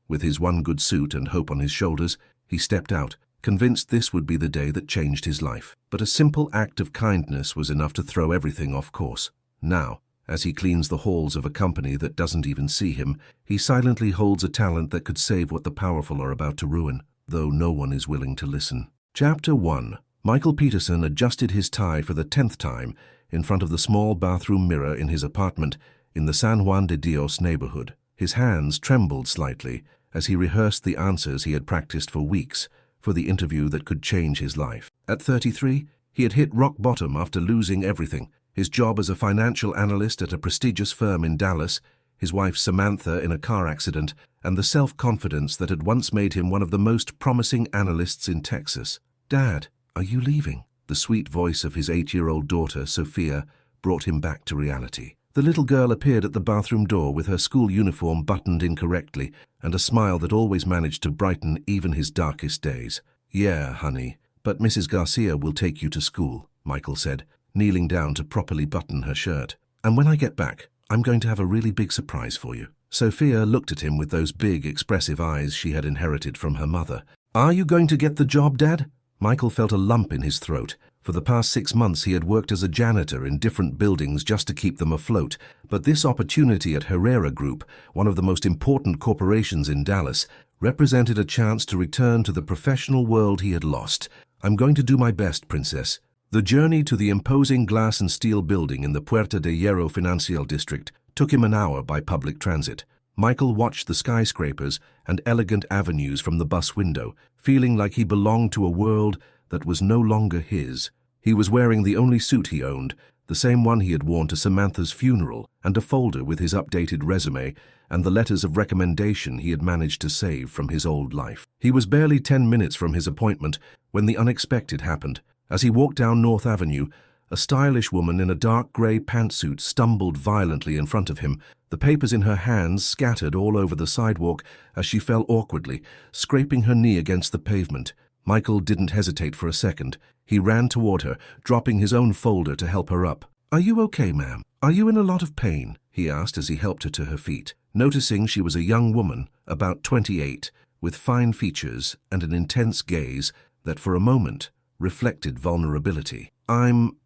With his one good suit and hope on his shoulders, he stepped out, convinced this would be the day that changed his life. But a simple act of kindness was enough to throw everything off course. Now, as he cleans the halls of a company that doesn't even see him, he silently holds a talent that could save what the powerful are about to ruin, though no one is willing to listen. Chapter 1. Michael Peterson adjusted his tie for the 10th time in front of the small bathroom mirror in his apartment in the San Juan de Dios neighborhood. His hands trembled slightly as he rehearsed the answers he had practiced for weeks for the interview that could change his life. At 33, he had hit rock bottom after losing everything: his job as a financial analyst at a prestigious firm in Dallas, his wife Samantha in a car accident, and the self-confidence that had once made him one of the most promising analysts in Texas. "Dad, are you leaving?" The sweet voice of his 8-year-old daughter, Sophia, brought him back to reality. The little girl appeared at the bathroom door with her school uniform buttoned incorrectly and a smile that always managed to brighten even his darkest days. "Yeah, honey, but Mrs. Garcia will take you to school," Michael said, kneeling down to properly button her shirt. "And when I get back, I'm going to have a really big surprise for you." Sophia looked at him with those big, expressive eyes she had inherited from her mother. "Are you going to get the job, Dad?" Michael felt a lump in his throat. For the past 6 months he had worked as a janitor in different buildings just to keep them afloat, but this opportunity at Herrera Group, one of the most important corporations in Dallas, represented a chance to return to the professional world he had lost. "I'm going to do my best, Princess." The journey to the imposing glass and steel building in the Puerta de Hierro Financial District took him an hour by public transit. Michael watched the skyscrapers and elegant avenues from the bus window, feeling like he belonged to a world that was no longer his. He was wearing the only suit he owned, the same one he had worn to Samantha's funeral, and a folder with his updated resume and the letters of recommendation he had managed to save from his old life. He was barely 10 minutes from his appointment when the unexpected happened. As he walked down North Avenue, a stylish woman in a dark gray pantsuit stumbled violently in front of him, the papers in her hands scattered all over the sidewalk as she fell awkwardly, scraping her knee against the pavement. Michael didn't hesitate for a second. He ran toward her, dropping his own folder to help her up. "Are you okay, ma'am? Are you in a lot of pain?" he asked as he helped her to her feet. Noticing she was a young woman, about 28, with fine features and an intense gaze that for a moment reflected vulnerability. I'm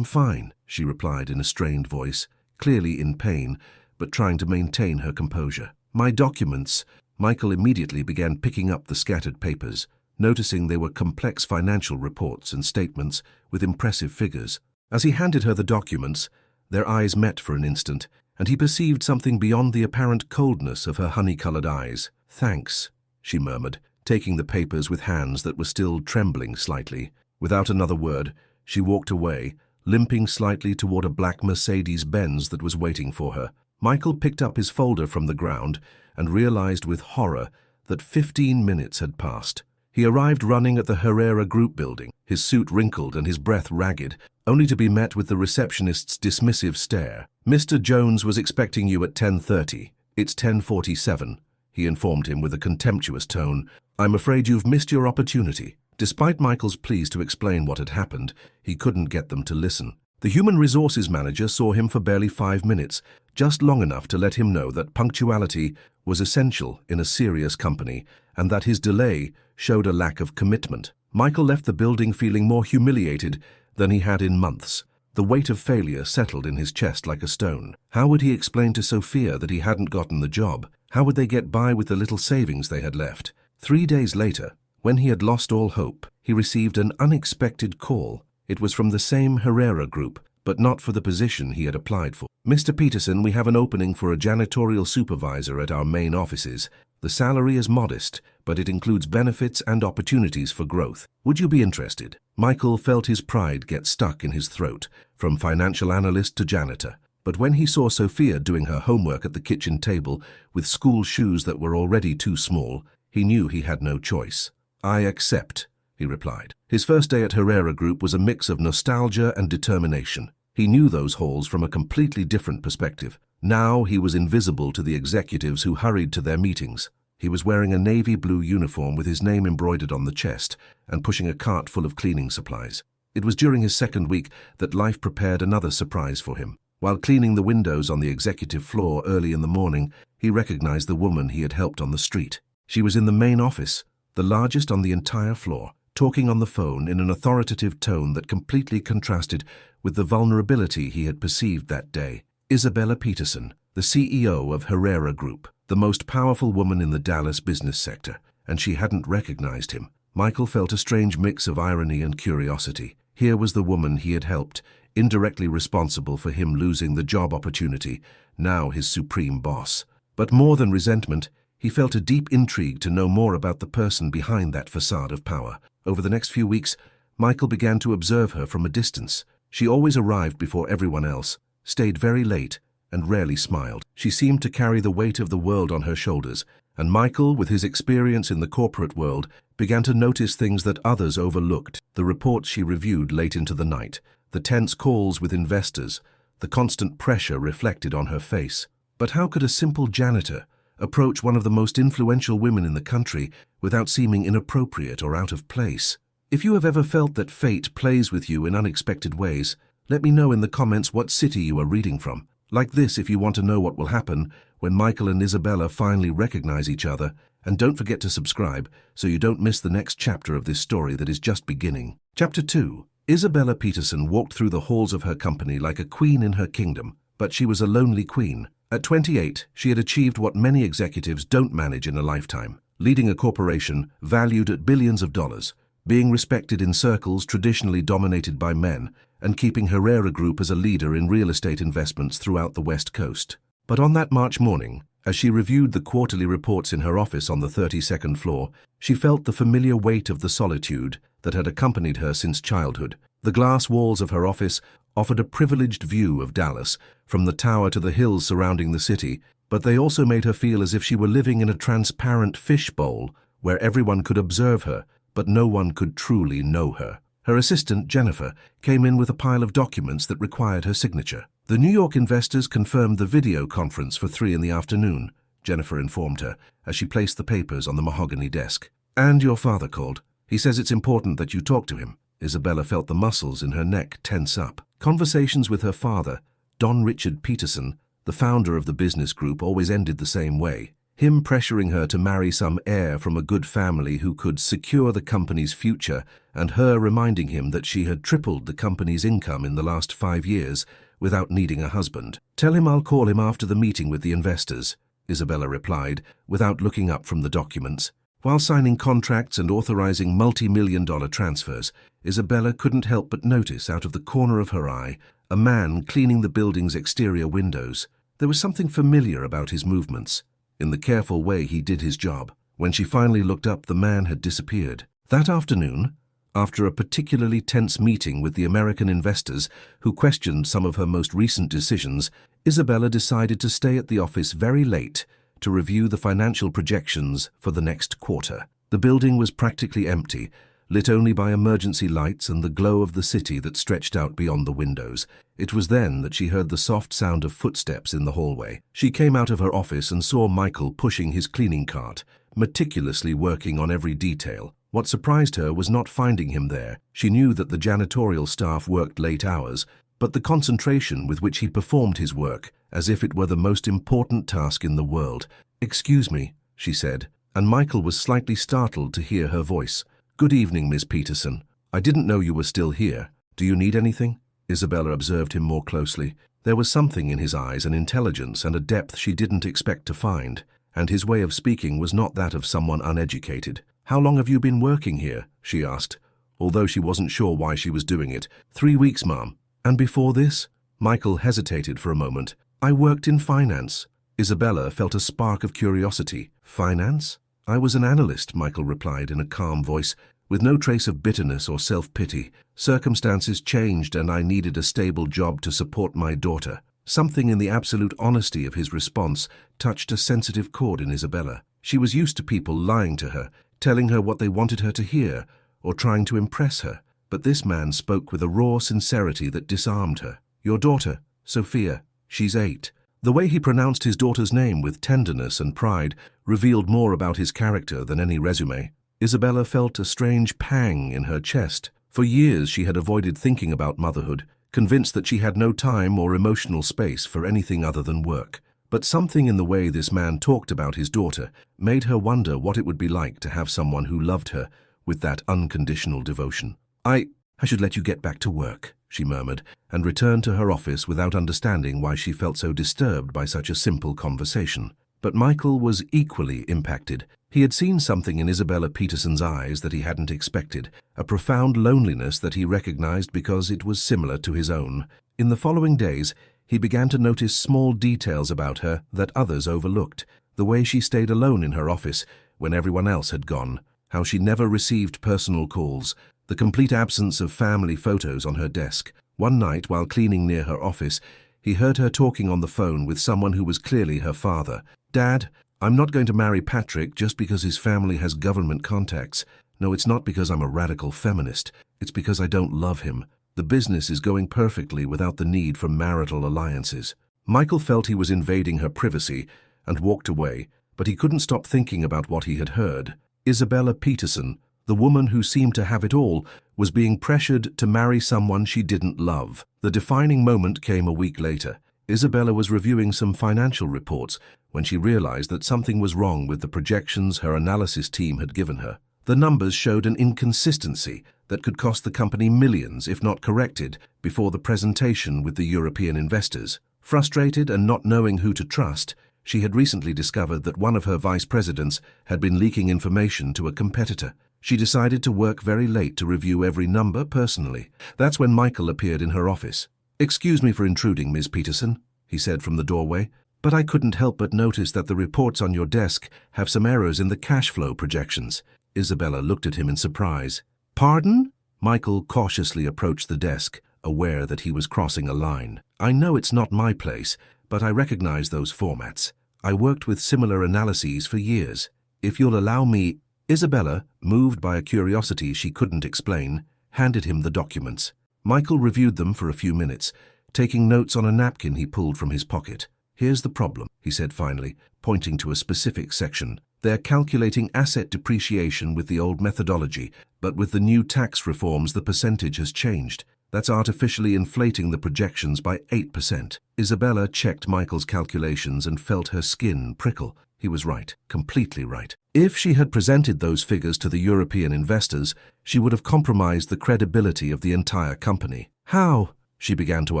fine," she replied in a strained voice, clearly in pain, but trying to maintain her composure. "My documents." Michael immediately began picking up the scattered papers, noticing they were complex financial reports and statements with impressive figures. As he handed her the documents, their eyes met for an instant, and he perceived something beyond the apparent coldness of her honey-colored eyes. "Thanks," she murmured, taking the papers with hands that were still trembling slightly. Without another word, she walked away, limping slightly toward a black Mercedes-Benz that was waiting for her. Michael picked up his folder from the ground and realized with horror that 15 minutes had passed. He arrived running at the Herrera Group building, his suit wrinkled and his breath ragged, only to be met with the receptionist's dismissive stare. "Mr. Jones was expecting you at 10:30. It's 10:47, he informed him with a contemptuous tone. "I'm afraid you've missed your opportunity." Despite Michael's pleas to explain what had happened, he couldn't get them to listen. The human resources manager saw him for barely 5 minutes, just long enough to let him know that punctuality was essential in a serious company and that his delay showed a lack of commitment. Michael left the building feeling more humiliated than he had in months. The weight of failure settled in his chest like a stone. How would he explain to Sophia that he hadn't gotten the job? How would they get by with the little savings they had left? 3 days later, when he had lost all hope, he received an unexpected call. It was from the same Herrera Group, but not for the position he had applied for. "Mr. Peterson, we have an opening for a janitorial supervisor at our main offices. The salary is modest, but it includes benefits and opportunities for growth. Would you be interested?" Michael felt his pride get stuck in his throat, from financial analyst to janitor. But when he saw Sophia doing her homework at the kitchen table with school shoes that were already too small, he knew he had no choice. "I accept," he replied. His first day at Herrera Group was a mix of nostalgia and determination. He knew those halls from a completely different perspective. Now he was invisible to the executives who hurried to their meetings. He was wearing a navy blue uniform with his name embroidered on the chest and pushing a cart full of cleaning supplies. It was during his second week that life prepared another surprise for him. While cleaning the windows on the executive floor early in the morning, he recognized the woman he had helped on the street. She was in the main office, the largest on the entire floor, talking on the phone in an authoritative tone that completely contrasted with the vulnerability he had perceived that day. Isabella Peterson, the CEO of Herrera Group, the most powerful woman in the Dallas business sector, and she hadn't recognized him. Michael felt a strange mix of irony and curiosity. Here was the woman he had helped, indirectly responsible for him losing the job opportunity, now his supreme boss. But more than resentment, he felt a deep intrigue to know more about the person behind that facade of power. Over the next few weeks, Michael began to observe her from a distance. She always arrived before everyone else, stayed very late, and rarely smiled. She seemed to carry the weight of the world on her shoulders, and Michael, with his experience in the corporate world, began to notice things that others overlooked. The reports she reviewed late into the night, the tense calls with investors, the constant pressure reflected on her face. But how could a simple janitor approach one of the most influential women in the country without seeming inappropriate or out of place? If you have ever felt that fate plays with you in unexpected ways, let me know in the comments what city you are reading from. Like this if you want to know what will happen when Michael and Isabella finally recognize each other, and don't forget to subscribe so you don't miss the next chapter of this story that is just beginning. Chapter 2. Isabella Peterson walked through the halls of her company like a queen in her kingdom, but she was a lonely queen. At 28, she had achieved what many executives don't manage in a lifetime, leading a corporation valued at billions of dollars, being respected in circles traditionally dominated by men, and keeping Herrera Group as a leader in real estate investments throughout the West Coast. But on that March morning, as she reviewed the quarterly reports in her office on the 32nd floor, she felt the familiar weight of the solitude that had accompanied her since childhood. The glass walls of her office offered a privileged view of Dallas, from the tower to the hills surrounding the city, but they also made her feel as if she were living in a transparent fishbowl where everyone could observe her, but no one could truly know her. Her assistant, Jennifer, came in with a pile of documents that required her signature. The New York investors confirmed the video conference for 3 in the afternoon, Jennifer informed her, as she placed the papers on the mahogany desk. And your father called. He says it's important that you talk to him. Isabella felt the muscles in her neck tense up. Conversations with her father, Don Richard Peterson, the founder of the business group, always ended the same way. Him pressuring her to marry some heir from a good family who could secure the company's future, and her reminding him that she had tripled the company's income in the last 5 years without needing a husband. Tell him I'll call him after the meeting with the investors, Isabella replied, without looking up from the documents. While signing contracts and authorizing multi-million-dollar transfers, Isabella couldn't help but notice out of the corner of her eye a man cleaning the building's exterior windows. There was something familiar about his movements, in the careful way he did his job. When she finally looked up, the man had disappeared. That afternoon, after a particularly tense meeting with the American investors who questioned some of her most recent decisions, Isabella decided to stay at the office very late to review the financial projections for the next quarter. The building was practically empty, lit only by emergency lights and the glow of the city that stretched out beyond the windows. It was then that she heard the soft sound of footsteps in the hallway. She came out of her office and saw Michael pushing his cleaning cart, meticulously working on every detail. What surprised her was not finding him there. She knew that the janitorial staff worked late hours, but the concentration with which he performed his work, as if it were the most important task in the world. "Excuse me," she said, and Michael was slightly startled to hear her voice. "Good evening, Miss Peterson. I didn't know you were still here. Do you need anything?" Isabella observed him more closely. There was something in his eyes, an intelligence and a depth she didn't expect to find, and his way of speaking was not that of someone uneducated. "How long have you been working here?" she asked, although she wasn't sure why she was doing it. 3 weeks, ma'am." "And before this?" Michael hesitated for a moment. "I worked in finance." Isabella felt a spark of curiosity. "Finance?" "I was an analyst," Michael replied in a calm voice, with no trace of bitterness or self-pity. "Circumstances changed and I needed a stable job to support my daughter." Something in the absolute honesty of his response touched a sensitive chord in Isabella. She was used to people lying to her, telling her what they wanted her to hear, or trying to impress her. But this man spoke with a raw sincerity that disarmed her. "Your daughter, Sophia, she's 8. The way he pronounced his daughter's name with tenderness and pride revealed more about his character than any resume. Isabella felt a strange pang in her chest. For years she had avoided thinking about motherhood, convinced that she had no time or emotional space for anything other than work. But something in the way this man talked about his daughter made her wonder what it would be like to have someone who loved her with that unconditional devotion. I should let you get back to work," she murmured, and returned to her office without understanding why she felt so disturbed by such a simple conversation. But Michael was equally impacted. He had seen something in Isabella Peterson's eyes that he hadn't expected, a profound loneliness that he recognized because it was similar to his own. In the following days, he began to notice small details about her that others overlooked. The way she stayed alone in her office when everyone else had gone, how she never received personal calls, the complete absence of family photos on her desk. One night, while cleaning near her office, he heard her talking on the phone with someone who was clearly her father. "Dad, I'm not going to marry Patrick just because his family has government contacts. No, it's not because I'm a radical feminist. It's because I don't love him. The business is going perfectly without the need for marital alliances." Michael felt he was invading her privacy and walked away, but he couldn't stop thinking about what he had heard. Isabella Peterson, the woman who seemed to have it all, was being pressured to marry someone she didn't love. The defining moment came a week later. Isabella was reviewing some financial reports when she realized that something was wrong with the projections her analysis team had given her. The numbers showed an inconsistency that could cost the company millions if not corrected before the presentation with the European investors. Frustrated and not knowing who to trust, she had recently discovered that one of her vice presidents had been leaking information to a competitor. She decided to work very late to review every number personally. That's when Michael appeared in her office. "Excuse me for intruding, Ms. Peterson," he said from the doorway, "but I couldn't help but notice that the reports on your desk have some errors in the cash flow projections." Isabella looked at him in surprise. "Pardon?" Michael cautiously approached the desk, aware that he was crossing a line. "I know it's not my place, but I recognize those formats. I worked with similar analyses for years. If you'll allow me—" Isabella, moved by a curiosity she couldn't explain, handed him the documents. Michael reviewed them for a few minutes, taking notes on a napkin he pulled from his pocket. "Here's the problem," he said finally, pointing to a specific section. "They're calculating asset depreciation with the old methodology, but with the new tax reforms the percentage has changed. That's artificially inflating the projections by 8%. Isabella checked Michael's calculations and felt her skin prickle. He was right, completely right. If she had presented those figures to the European investors, she would have compromised the credibility of the entire company. "How?" she began to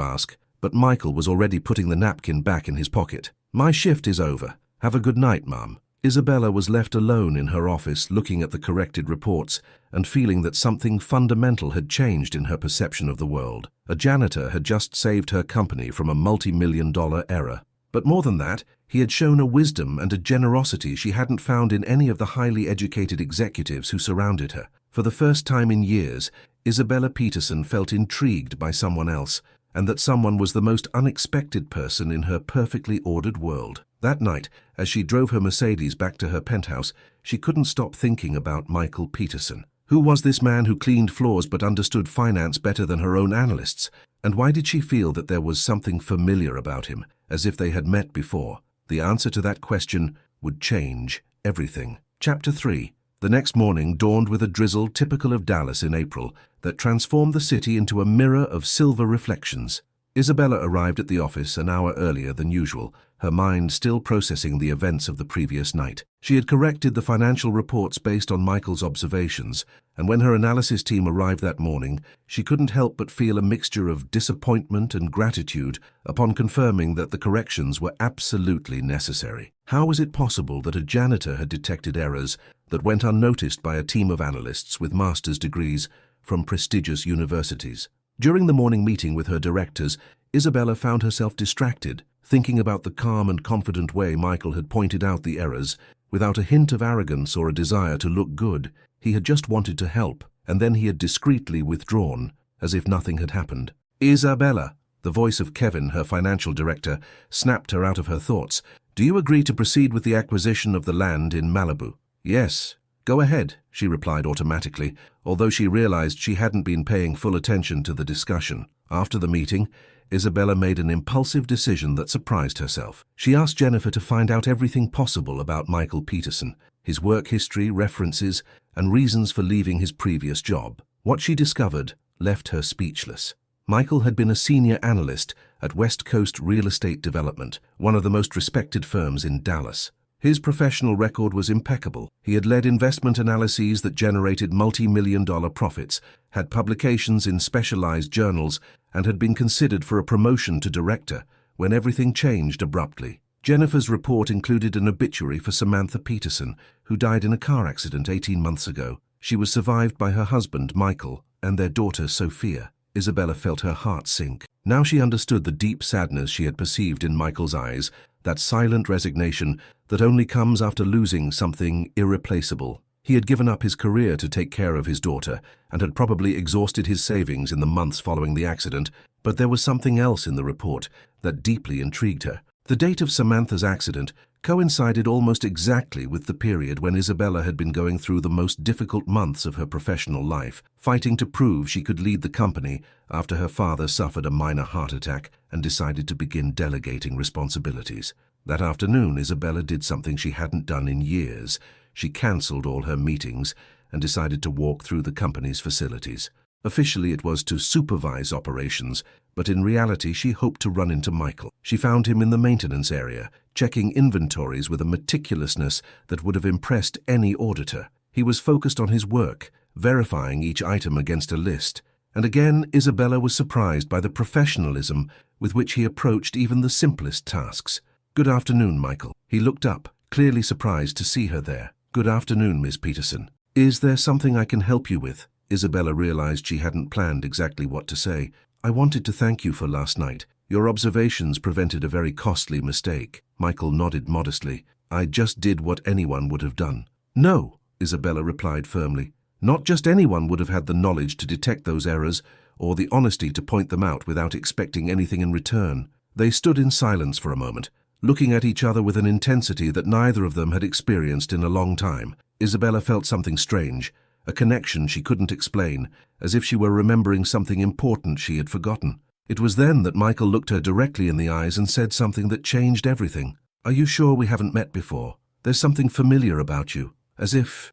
ask, but Michael was already putting the napkin back in his pocket. "My shift is over. Have a good night, Mum." Isabella was left alone in her office looking at the corrected reports and feeling that something fundamental had changed in her perception of the world. A janitor had just saved her company from a multi-million-dollar error. But more than that, he had shown a wisdom and a generosity she hadn't found in any of the highly educated executives who surrounded her. For the first time in years, Isabella Peterson felt intrigued by someone else, and that someone was the most unexpected person in her perfectly ordered world. That night, as she drove her Mercedes back to her penthouse, she couldn't stop thinking about Michael Peterson. Who was this man who cleaned floors but understood finance better than her own analysts? And why did she feel that there was something familiar about him, as if they had met before? The answer to that question would change everything. Chapter 3. The next morning dawned with a drizzle typical of Dallas in April that transformed the city into a mirror of silver reflections. Isabella arrived at the office an hour earlier than usual, her mind still processing the events of the previous night. She had corrected the financial reports based on Michael's observations, and when her analysis team arrived that morning, she couldn't help but feel a mixture of disappointment and gratitude upon confirming that the corrections were absolutely necessary. How was it possible that a janitor had detected errors that went unnoticed by a team of analysts with master's degrees from prestigious universities? During the morning meeting with her directors, Isabella found herself distracted, thinking about the calm and confident way Michael had pointed out the errors. Without a hint of arrogance or a desire to look good, he had just wanted to help, and then he had discreetly withdrawn, as if nothing had happened. "Isabella," the voice of Kevin, her financial director, snapped her out of her thoughts. "Do you agree to proceed with the acquisition of the land in Malibu?" "Yes. Go ahead," she replied automatically, although she realized she hadn't been paying full attention to the discussion. After the meeting, Isabella made an impulsive decision that surprised herself. She asked Jennifer to find out everything possible about Michael Peterson, his work history, references, and reasons for leaving his previous job. What she discovered left her speechless. Michael had been a senior analyst at West Coast Real Estate Development, one of the most respected firms in Dallas. His professional record was impeccable. He had led investment analyses that generated multi-million-dollar profits, had publications in specialized journals, and had been considered for a promotion to director when everything changed abruptly. Jennifer's report included an obituary for Samantha Peterson, who died in a car accident 18 months ago. She was survived by her husband, Michael, and their daughter, Sophia. Isabella felt her heart sink. Now she understood the deep sadness she had perceived in Michael's eyes, that silent resignation that only comes after losing something irreplaceable. He had given up his career to take care of his daughter and had probably exhausted his savings in the months following the accident, but there was something else in the report that deeply intrigued her. The date of Samantha's accident coincided almost exactly with the period when Isabella had been going through the most difficult months of her professional life, fighting to prove she could lead the company after her father suffered a minor heart attack and decided to begin delegating responsibilities. That afternoon, Isabella did something she hadn't done in years. She cancelled all her meetings and decided to walk through the company's facilities. Officially, it was to supervise operations, but in reality, she hoped to run into Michael. She found him in the maintenance area, checking inventories with a meticulousness that would have impressed any auditor. He was focused on his work, verifying each item against a list. And again, Isabella was surprised by the professionalism with which he approached even the simplest tasks. "Good afternoon, Michael." He looked up, clearly surprised to see her there. "Good afternoon, Miss Peterson. Is there something I can help you with?" Isabella realized she hadn't planned exactly what to say. "I wanted to thank you for last night. Your observations prevented a very costly mistake." Michael nodded modestly. "I just did what anyone would have done." "No," Isabella replied firmly. "Not just anyone would have had the knowledge to detect those errors or the honesty to point them out without expecting anything in return." They stood in silence for a moment, looking at each other with an intensity that neither of them had experienced in a long time. Isabella felt something strange, a connection she couldn't explain, as if she were remembering something important she had forgotten. It was then that Michael looked her directly in the eyes and said something that changed everything. "Are you sure we haven't met before? There's something familiar about you, as if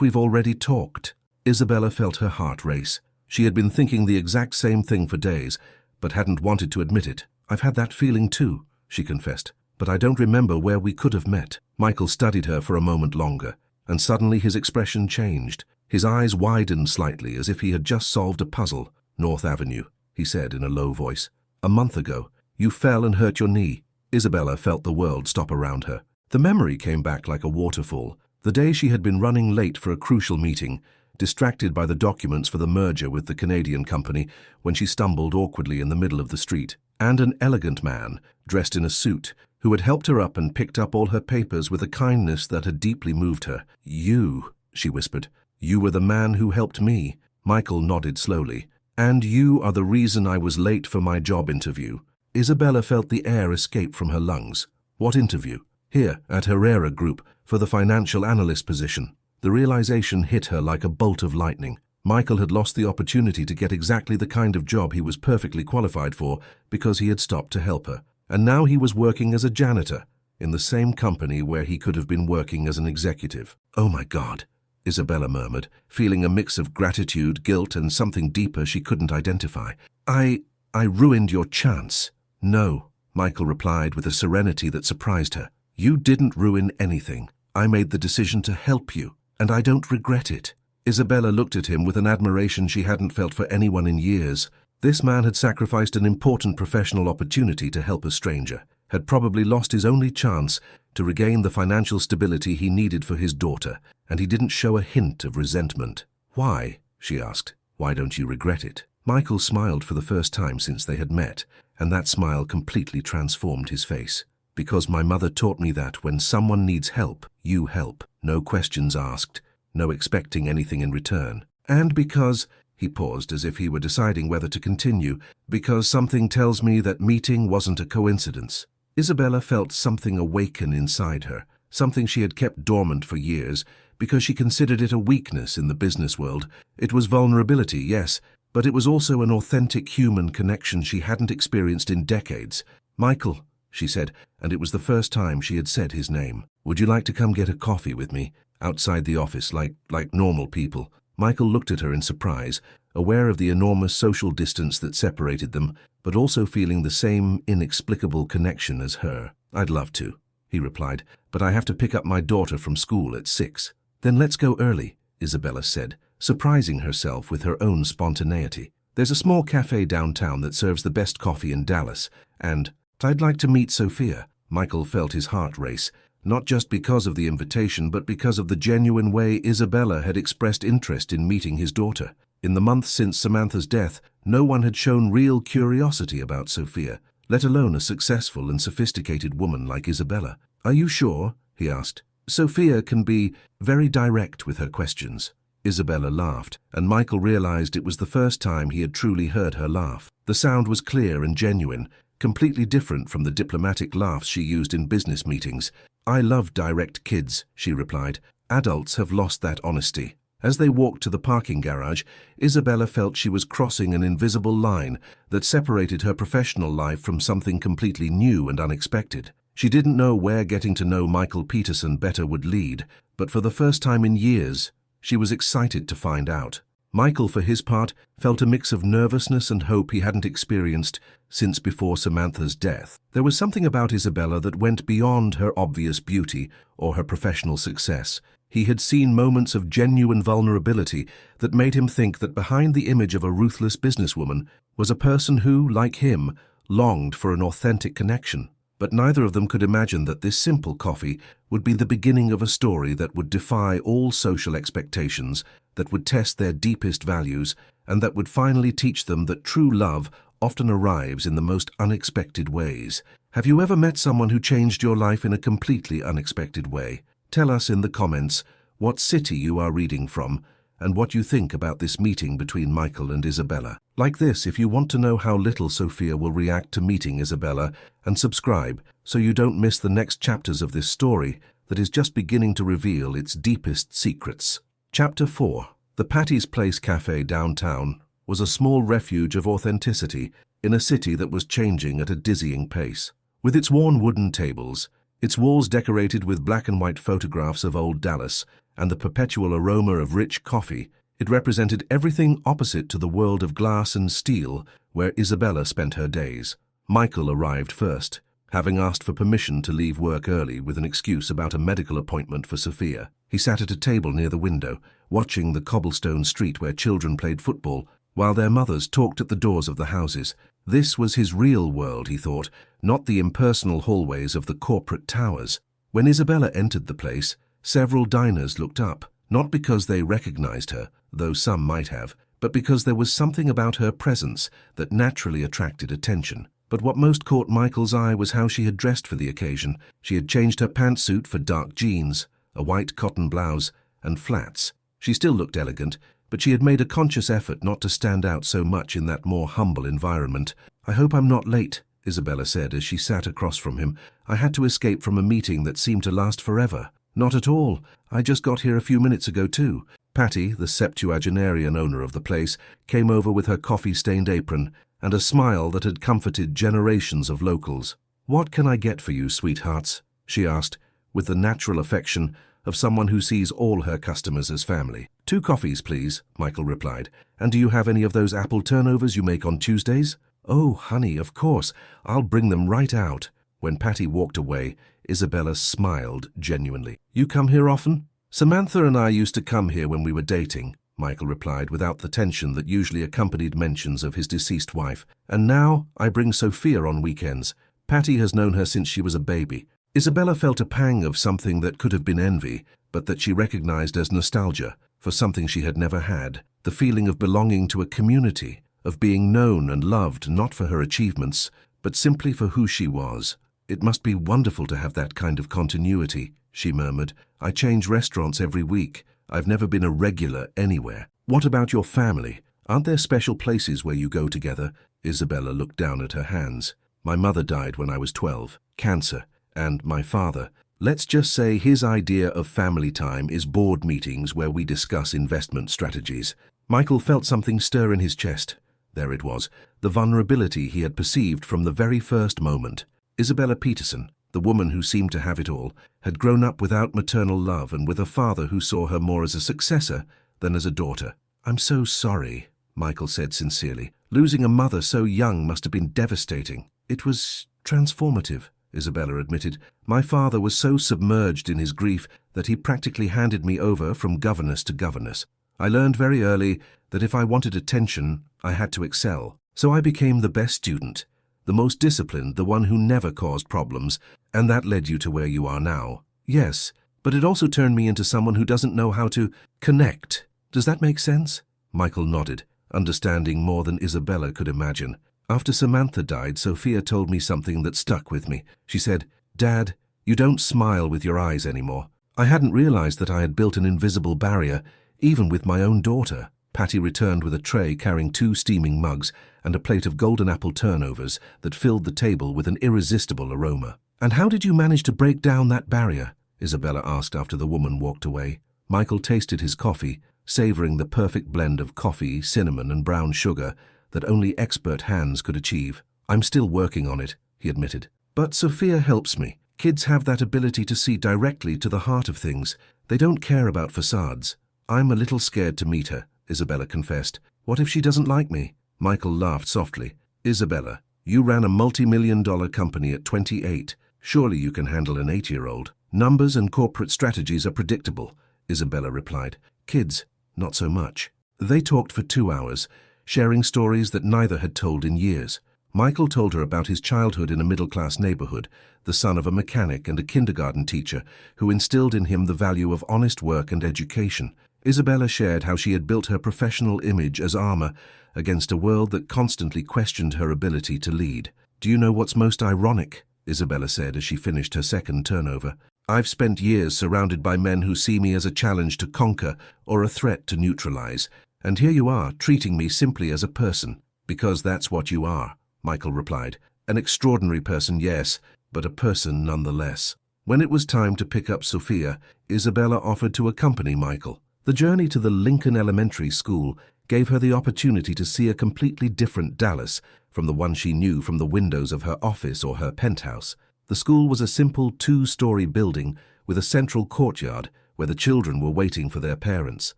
we've already talked." Isabella felt her heart race. She had been thinking the exact same thing for days, but hadn't wanted to admit it. "I've had that feeling too," she confessed, "but I don't remember where we could have met." Michael studied her for a moment longer, and suddenly his expression changed. His eyes widened slightly as if he had just solved a puzzle. "North Avenue," he said in a low voice. "A month ago, you fell and hurt your knee." Isabella felt the world stop around her. The memory came back like a waterfall. The day she had been running late for a crucial meeting, distracted by the documents for the merger with the Canadian company when she stumbled awkwardly in the middle of the street, and an elegant man, dressed in a suit, who had helped her up and picked up all her papers with a kindness that had deeply moved her. "You," she whispered. "You were the man who helped me." Michael nodded slowly. "And you are the reason I was late for my job interview." Isabella felt the air escape from her lungs. "What interview?" "Here, at Herrera Group, for the financial analyst position." The realization hit her like a bolt of lightning. Michael had lost the opportunity to get exactly the kind of job he was perfectly qualified for because he had stopped to help her. And now he was working as a janitor in the same company where he could have been working as an executive. "Oh my God," Isabella murmured, feeling a mix of gratitude, guilt, and something deeper she couldn't identify. I ruined your chance." "No," Michael replied with a serenity that surprised her. "You didn't ruin anything. I made the decision to help you, and I don't regret it." Isabella looked at him with an admiration she hadn't felt for anyone in years. This man had sacrificed an important professional opportunity to help a stranger, had probably lost his only chance to regain the financial stability he needed for his daughter, and he didn't show a hint of resentment. "Why?" she asked. "Why don't you regret it?" Michael smiled for the first time since they had met, and that smile completely transformed his face. "Because my mother taught me that when someone needs help, you help. No questions asked, no expecting anything in return. And because," he paused as if he were deciding whether to continue, "because something tells me that meeting wasn't a coincidence." Isabella felt something awaken inside her, something she had kept dormant for years, because she considered it a weakness in the business world. It was vulnerability, yes, but it was also an authentic human connection she hadn't experienced in decades. "Michael," she said, and it was the first time she had said his name. "Would you like to come get a coffee with me, outside the office, like normal people?" Michael looked at her in surprise. aware of the enormous social distance that separated them, but also feeling the same inexplicable connection as her. "I'd love to," he replied, "but I have to pick up my daughter from school at 6. "Then let's go early," Isabella said, surprising herself with her own spontaneity. "There's a small cafe downtown that serves the best coffee in Dallas, and I'd like to meet Sophia." Michael felt his heart race, not just because of the invitation, but because of the genuine way Isabella had expressed interest in meeting his daughter. In the months since Samantha's death, no one had shown real curiosity about Sophia, let alone a successful and sophisticated woman like Isabella. "Are you sure?" he asked. "Sophia can be very direct with her questions." Isabella laughed, and Michael realized it was the first time he had truly heard her laugh. The sound was clear and genuine, completely different from the diplomatic laughs she used in business meetings. "I love direct kids," she replied. "Adults have lost that honesty." As they walked to the parking garage, Isabella felt she was crossing an invisible line that separated her professional life from something completely new and unexpected. She didn't know where getting to know Michael Peterson better would lead, but for the first time in years, she was excited to find out. Michael, for his part, felt a mix of nervousness and hope he hadn't experienced since before Samantha's death. There was something about Isabella that went beyond her obvious beauty or her professional success. He had seen moments of genuine vulnerability that made him think that behind the image of a ruthless businesswoman was a person who, like him, longed for an authentic connection. But neither of them could imagine that this simple coffee would be the beginning of a story that would defy all social expectations, that would test their deepest values, and that would finally teach them that true love often arrives in the most unexpected ways. Have you ever met someone who changed your life in a completely unexpected way? Tell us in the comments what city you are reading from and what you think about this meeting between Michael and Isabella. Like this if you want to know how little Sophia will react to meeting Isabella, and subscribe so you don't miss the next chapters of this story that is just beginning to reveal its deepest secrets. Chapter 4. The Patty's Place Cafe downtown was a small refuge of authenticity in a city that was changing at a dizzying pace. With its worn wooden tables, its walls decorated with black and white photographs of old Dallas, and the perpetual aroma of rich coffee, it represented everything opposite to the world of glass and steel where Isabella spent her days. Michael arrived first, having asked for permission to leave work early with an excuse about a medical appointment for Sophia. He sat at a table near the window, watching the cobblestone street where children played football, while their mothers talked at the doors of the houses. This was his real world, he thought, not the impersonal hallways of the corporate towers. When Isabella entered the place, several diners looked up, not because they recognized her, though some might have, but because there was something about her presence that naturally attracted attention. But what most caught Michael's eye was how she had dressed for the occasion. She had changed her pantsuit for dark jeans, a white cotton blouse, and flats. She still looked elegant, but she had made a conscious effort not to stand out so much in that more humble environment. "I hope I'm not late," Isabella said as she sat across from him. "I had to escape from a meeting that seemed to last forever." "Not at all. I just got here a few minutes ago too." Patty, the septuagenarian owner of the place, came over with her coffee-stained apron and a smile that had comforted generations of locals. "What can I get for you, sweethearts?" she asked, with the natural affection of someone who sees all her customers as family. "2 coffees, please," Michael replied. "And do you have any of those apple turnovers you make on Tuesdays?" "Oh, honey, of course. I'll bring them right out." When Patty walked away, Isabella smiled genuinely. "You come here often?" "Samantha and I used to come here when we were dating," Michael replied without the tension that usually accompanied mentions of his deceased wife. "And now I bring Sophia on weekends. Patty has known her since she was a baby." Isabella felt a pang of something that could have been envy, but that she recognized as nostalgia for something she had never had, the feeling of belonging to a community, of being known and loved not for her achievements, but simply for who she was. "It must be wonderful to have that kind of continuity," she murmured. "I change restaurants every week. I've never been a regular anywhere." "What about your family? Aren't there special places where you go together?" Isabella looked down at her hands. "My mother died when I was 12, cancer, and my father. Let's just say his idea of family time is board meetings where we discuss investment strategies." Michael felt something stir in his chest. There it was, the vulnerability he had perceived from the very first moment. Isabella Peterson, the woman who seemed to have it all, had grown up without maternal love and with a father who saw her more as a successor than as a daughter. "I'm so sorry," Michael said sincerely. Losing a mother so young must have been devastating. It was transformative, Isabella admitted. My father was so submerged in his grief that he practically handed me over from governess to governess. I learned very early that if I wanted attention, I had to excel. So I became the best student, the most disciplined, the one who never caused problems, and that led you to where you are now. Yes, but it also turned me into someone who doesn't know how to connect. Does that make sense? Michael nodded, understanding more than Isabella could imagine. After Samantha died, Sophia told me something that stuck with me. She said, "Dad, you don't smile with your eyes anymore." I hadn't realized that I had built an invisible barrier, even with my own daughter. Patty returned with a tray carrying 2 steaming mugs and a plate of golden apple turnovers that filled the table with an irresistible aroma. "And how did you manage to break down that barrier?" Isabella asked after the woman walked away. Michael tasted his coffee, savoring the perfect blend of coffee, cinnamon, and brown sugar that only expert hands could achieve. "I'm still working on it," he admitted. "But Sophia helps me. Kids have that ability to see directly to the heart of things. They don't care about facades. I'm a little scared to meet her," Isabella confessed. "What if she doesn't like me?" Michael laughed softly. "Isabella, you ran a multi-million-dollar company at 28. Surely you can handle an 8-year-old. Numbers and corporate strategies are predictable," Isabella replied. "Kids, not so much." They talked for 2 hours, sharing stories that neither had told in years. Michael told her about his childhood in a middle-class neighborhood, the son of a mechanic and a kindergarten teacher who instilled in him the value of honest work and education. Isabella shared how she had built her professional image as armor against a world that constantly questioned her ability to lead. "Do you know what's most ironic?" Isabella said as she finished her second turnover. "I've spent years surrounded by men who see me as a challenge to conquer or a threat to neutralize. And here you are, treating me simply as a person." "Because that's what you are," Michael replied. "An extraordinary person, yes, but a person nonetheless." When it was time to pick up Sophia, Isabella offered to accompany Michael. The journey to the Lincoln Elementary School gave her the opportunity to see a completely different Dallas from the one she knew from the windows of her office or her penthouse. The school was a simple 2-story building with a central courtyard where the children were waiting for their parents.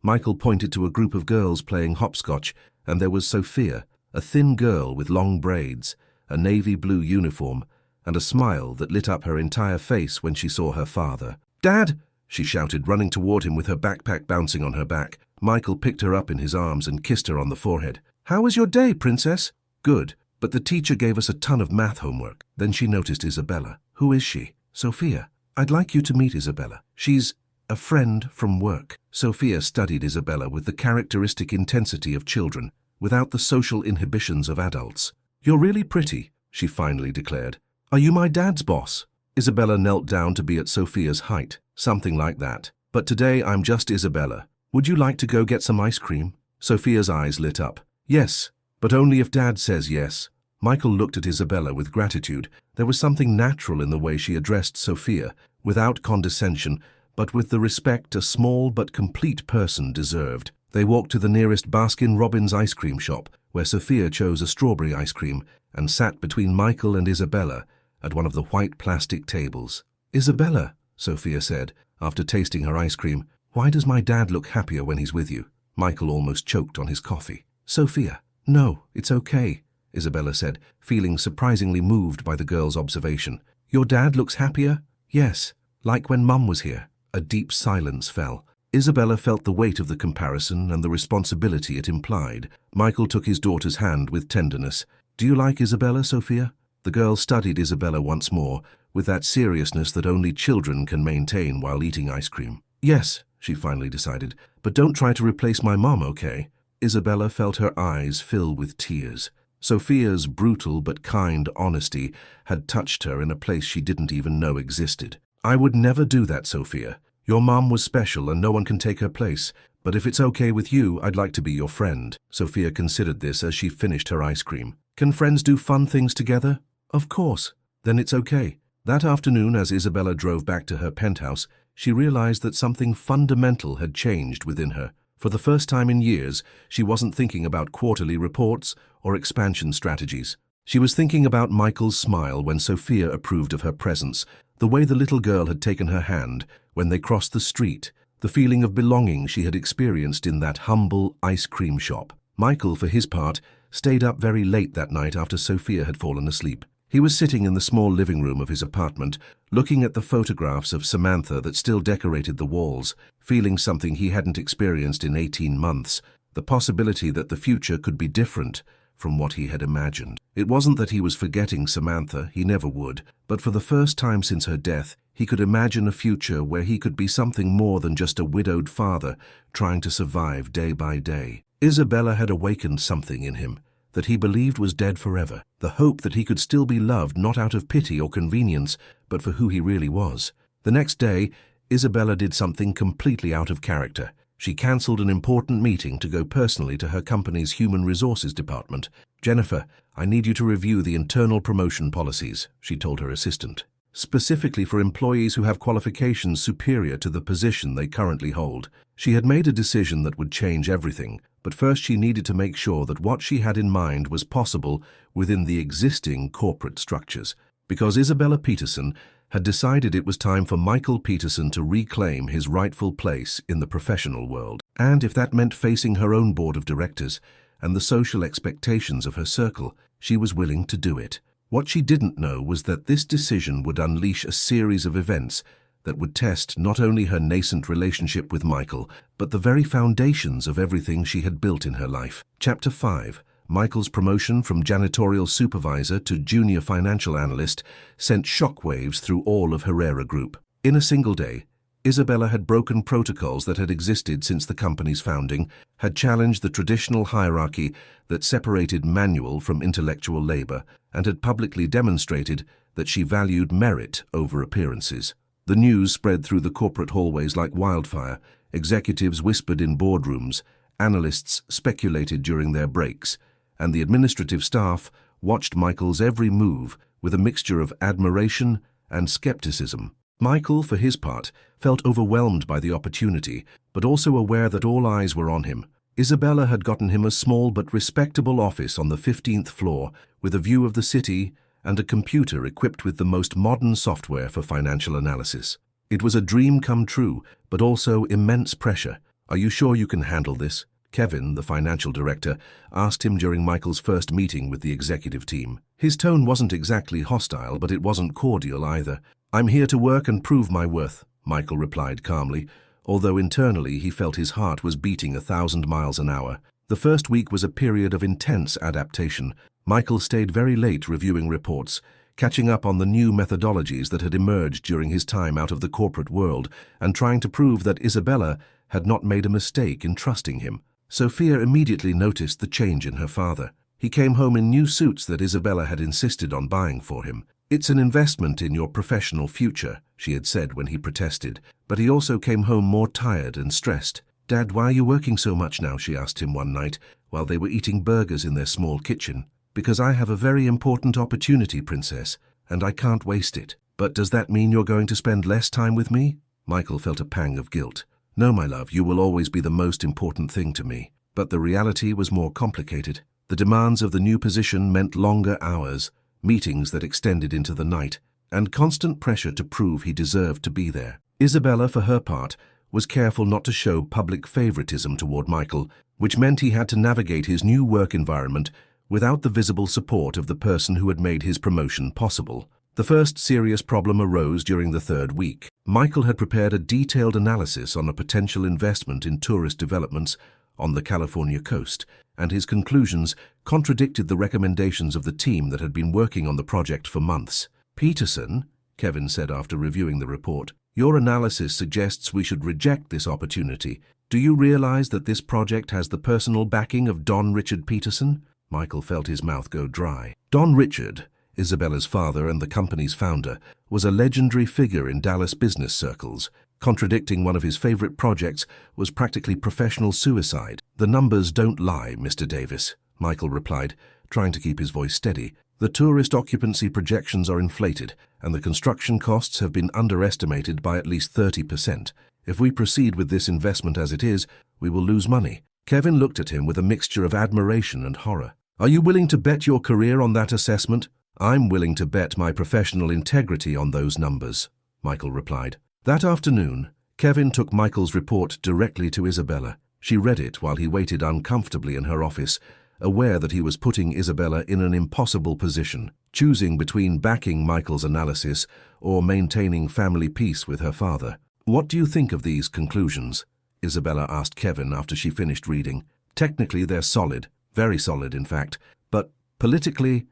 Michael pointed to a group of girls playing hopscotch, and there was Sophia, a thin girl with long braids, a navy blue uniform, and a smile that lit up her entire face when she saw her father. "Dad!" she shouted, running toward him with her backpack bouncing on her back. Michael picked her up in his arms and kissed her on the forehead. "How was your day, princess?" "Good, but the teacher gave us a ton of math homework." Then she noticed Isabella. "Who is she?" "Sophia. I'd like you to meet Isabella. She's a friend from work." Sophia studied Isabella with the characteristic intensity of children, without the social inhibitions of adults. "You're really pretty," she finally declared. "Are you my dad's boss?" Isabella knelt down to be at Sophia's height. "Something like that. But today I'm just Isabella. Would you like to go get some ice cream?" Sophia's eyes lit up. "Yes, but only if Dad says yes." Michael looked at Isabella with gratitude. There was something natural in the way she addressed Sophia, without condescension, but with the respect a small but complete person deserved. They walked to the nearest Baskin-Robbins ice cream shop, where Sophia chose a strawberry ice cream and sat between Michael and Isabella at one of the white plastic tables. "Isabella," Sophia said, after tasting her ice cream, "why does my dad look happier when he's with you?" Michael almost choked on his coffee. "Sophia." "No, it's okay," Isabella said, feeling surprisingly moved by the girl's observation. "Your dad looks happier?" "Yes, like when Mum was here." A deep silence fell. Isabella felt the weight of the comparison and the responsibility it implied. Michael took his daughter's hand with tenderness. "Do you like Isabella, Sophia?" The girl studied Isabella once more, with that seriousness that only children can maintain while eating ice cream. "Yes," she finally decided, "but don't try to replace my mom, okay?" Isabella felt her eyes fill with tears. Sophia's brutal but kind honesty had touched her in a place she didn't even know existed. "I would never do that, Sophia. Your mom was special and no one can take her place. But if it's okay with you, I'd like to be your friend." Sophia considered this as she finished her ice cream. "Can friends do fun things together?" "Of course." "Then it's okay." That afternoon, as Isabella drove back to her penthouse, she realized that something fundamental had changed within her. For the first time in years, she wasn't thinking about quarterly reports or expansion strategies. She was thinking about Michael's smile when Sophia approved of her presence, the way the little girl had taken her hand when they crossed the street, the feeling of belonging she had experienced in that humble ice cream shop. Michael, for his part, stayed up very late that night after Sophia had fallen asleep. He was sitting in the small living room of his apartment, looking at the photographs of Samantha that still decorated the walls, feeling something he hadn't experienced in 18 months, the possibility that the future could be different from what he had imagined. It wasn't that he was forgetting Samantha, he never would, but for the first time since her death, he could imagine a future where he could be something more than just a widowed father trying to survive day by day. Isabella had awakened something in him that he believed was dead forever, the hope that he could still be loved not out of pity or convenience, but for who he really was. The next day, Isabella did something completely out of character. She cancelled an important meeting to go personally to her company's human resources department. "Jennifer, I need you to review the internal promotion policies," she told her assistant, "specifically for employees who have qualifications superior to the position they currently hold." She had made a decision that would change everything, but first she needed to make sure that what she had in mind was possible within the existing corporate structures, because Isabella Peterson had decided it was time for Michael Peterson to reclaim his rightful place in the professional world. And if that meant facing her own board of directors and the social expectations of her circle, she was willing to do it. What she didn't know was that this decision would unleash a series of events that would test not only her nascent relationship with Michael, but the very foundations of everything she had built in her life. Chapter 5. Michael's promotion from janitorial supervisor to junior financial analyst sent shockwaves through all of Herrera Group. In a single day, Isabella had broken protocols that had existed since the company's founding, had challenged the traditional hierarchy that separated manual from intellectual labor, and had publicly demonstrated that she valued merit over appearances. The news spread through the corporate hallways like wildfire. Executives whispered in boardrooms, analysts speculated during their breaks, and the administrative staff watched Michael's every move with a mixture of admiration and skepticism. Michael, for his part, felt overwhelmed by the opportunity, but also aware that all eyes were on him. Isabella had gotten him a small but respectable office on the 15th floor with a view of the city and a computer equipped with the most modern software for financial analysis. It was a dream come true, but also immense pressure. "Are you sure you can handle this?" Kevin, the financial director, asked him during Michael's first meeting with the executive team. His tone wasn't exactly hostile, but it wasn't cordial either. "I'm here to work and prove my worth," Michael replied calmly, although internally he felt his heart was beating 1,000 miles an hour. The first week was a period of intense adaptation. Michael stayed very late reviewing reports, catching up on the new methodologies that had emerged during his time out of the corporate world, and trying to prove that Isabella had not made a mistake in trusting him. Sophia immediately noticed the change in her father. He came home in new suits that Isabella had insisted on buying for him. "It's an investment in your professional future," she had said when he protested, but he also came home more tired and stressed. "Dad, why are you working so much now?" she asked him one night while they were eating burgers in their small kitchen. "Because I have a very important opportunity, Princess, and I can't waste it." "But does that mean you're going to spend less time with me?" Michael felt a pang of guilt. "No, my love, you will always be the most important thing to me." But the reality was more complicated. The demands of the new position meant longer hours, meetings that extended into the night, and constant pressure to prove he deserved to be there. Isabella, for her part, was careful not to show public favoritism toward Michael, which meant he had to navigate his new work environment without the visible support of the person who had made his promotion possible. The first serious problem arose during the third week. Michael had prepared a detailed analysis on a potential investment in tourist developments on the California coast, and his conclusions contradicted the recommendations of the team that had been working on the project for months. "Peterson," Kevin said after reviewing the report, "your analysis suggests we should reject this opportunity. Do you realize that this project has the personal backing of Don Richard Peterson?" Michael felt his mouth go dry. Don Richard, Isabella's father and the company's founder, was a legendary figure in Dallas business circles. Contradicting one of his favorite projects was practically professional suicide. "The numbers don't lie, Mr. Davis," Michael replied, trying to keep his voice steady. "The tourist occupancy projections are inflated, and the construction costs have been underestimated by at least 30%. If we proceed with this investment as it is, we will lose money." Kevin looked at him with a mixture of admiration and horror. "Are you willing to bet your career on that assessment?" "I'm willing to bet my professional integrity on those numbers," Michael replied. That afternoon, Kevin took Michael's report directly to Isabella. She read it while he waited uncomfortably in her office, aware that he was putting Isabella in an impossible position, choosing between backing Michael's analysis or maintaining family peace with her father. "What do you think of these conclusions?" Isabella asked Kevin after she finished reading. "Technically, they're solid, very solid in fact, but politically